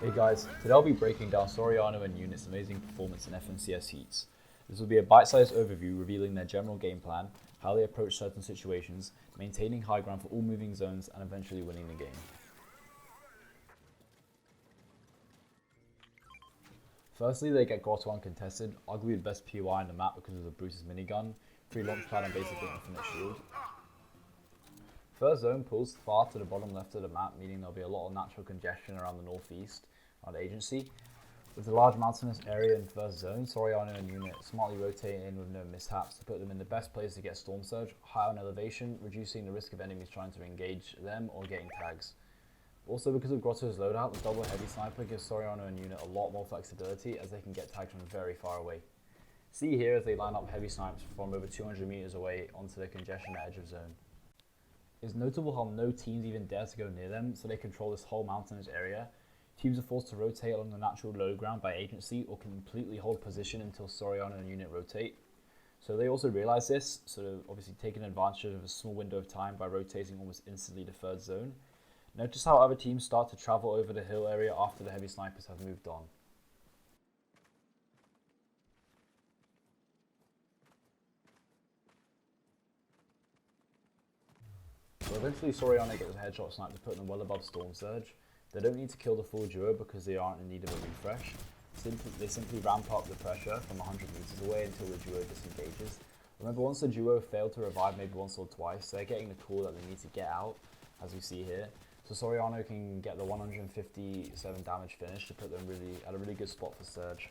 Hey guys, today I'll be breaking down Souriano and Unit's amazing performance in FNCS heats. This will be a bite-sized overview revealing their general game plan, how they approach certain situations, maintaining high ground for all moving zones, and eventually winning the game. Firstly, they get Grotto uncontested, arguably the best POI in the map because of the Bruce's minigun, free launch pad and basically infinite shield. First zone pulls far to the bottom left of the map, meaning there'll be a lot of natural congestion around the northeast, around Agency. With the large mountainous area in first zone, Souriano and Unit smartly rotate in with no mishaps to put them in the best place to get Storm Surge, high on elevation, reducing the risk of enemies trying to engage them or getting tags. Also, because of Grotto's loadout, the double heavy sniper gives Souriano and Unit a lot more flexibility as they can get tags from very far away. See here as they line up heavy snipes from over 200 meters away onto the congestion edge of zone. It's notable how no teams even dare to go near them, so they control this whole mountainous area. Teams are forced to rotate along the natural low ground by Agency or completely hold position until Souriano and Unit rotate. So they also realize this, so they're obviously taking advantage of a small window of time by rotating almost instantly to third zone. Notice how other teams start to travel over the hill area after the heavy snipers have moved on. So eventually Souriano gets a headshot snipe to put them well above Storm Surge. They don't need to kill the full duo because they aren't in need of a refresh. They simply ramp up the pressure from 100 meters away until the duo disengages. Remember, once the duo failed to revive maybe once or twice, they're getting the call that they need to get out, as we see here. So Souriano can get the 157 damage finish to put them at a really good spot for Surge.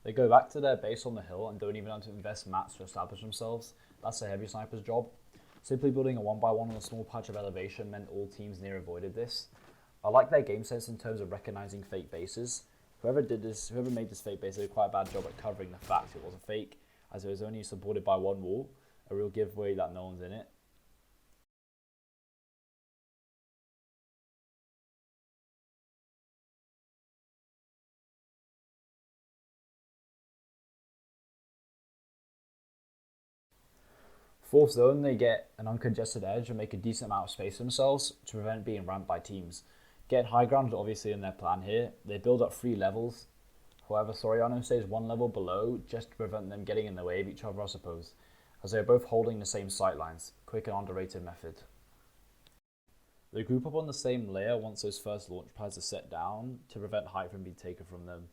They go back to their base on the hill and don't even have to invest mats to establish themselves. That's the heavy sniper's job. Simply building a 1x1 on a small patch of elevation meant all teams near avoided this. I like their game sense in terms of recognizing fake bases. Whoever made this fake base did quite a bad job at covering the fact it was a fake, as it was only supported by one wall, a real giveaway that no one's in it. Fourth zone, they get an uncongested edge and make a decent amount of space for themselves to prevent being ramped by teams. Getting high ground is obviously in their plan here. They build up 3 levels. However, Souriano stays 1 level below just to prevent them getting in the way of each other, I suppose, as they are both holding the same sightlines. Quick and underrated method. They group up on the same layer once those first launch pads are set down to prevent height from being taken from them.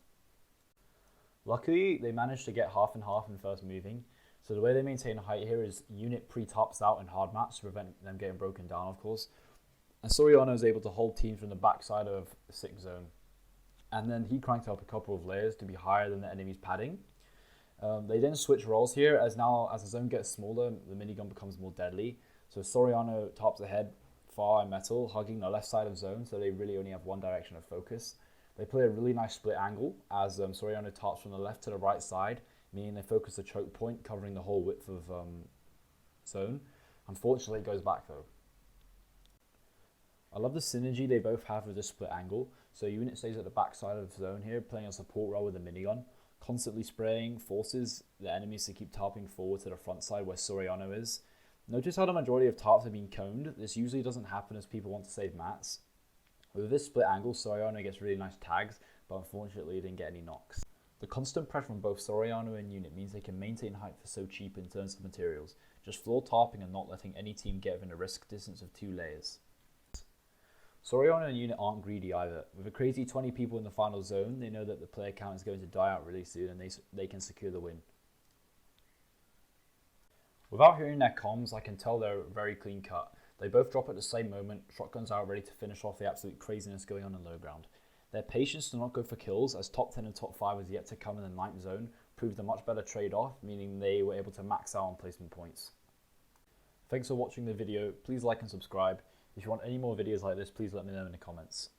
Luckily, they managed to get half and half in first moving. So the way they maintain height here is Unit pre-tops out in hard maps to prevent them getting broken down, of course. And Souriano is able to hold teams from the backside of the 6th zone. And then he cranked up a couple of layers to be higher than the enemy's padding. They then switch roles here, as now as the zone gets smaller, the minigun becomes more deadly. So Souriano tops ahead far in metal, hugging the left side of zone, so they really only have one direction of focus. They play a really nice split angle, as Souriano tops from the left to the right side, meaning they focus the choke point, covering the whole width of zone. Unfortunately, it goes back though. I love the synergy they both have with this split angle. So Unit stays at the back side of the zone here, playing a support role with the minigun, constantly spraying, forces the enemies to keep tarping forward to the front side where Souriano is. Notice how the majority of tarps have been coned. This usually doesn't happen as people want to save mats. With this split angle, Souriano gets really nice tags, but unfortunately didn't get any knocks. The constant pressure from both Souriano and Unit means they can maintain height for so cheap in terms of materials, just floor tarping and not letting any team get within a risk distance of 2 layers. Souriano and Unit aren't greedy either. With a crazy 20 people in the final zone, they know that the player count is going to die out really soon and they can secure the win. Without hearing their comms, I can tell they're very clean cut. They both drop at the same moment, shotguns out ready to finish off the absolute craziness going on in low ground. Their patience to not go for kills, as top 10 and top 5 was yet to come in the 9th zone, proved a much better trade-off, meaning they were able to max out on placement points. Thanks for watching the video. Please like and subscribe. If you want any more videos like this, please let me know in the comments.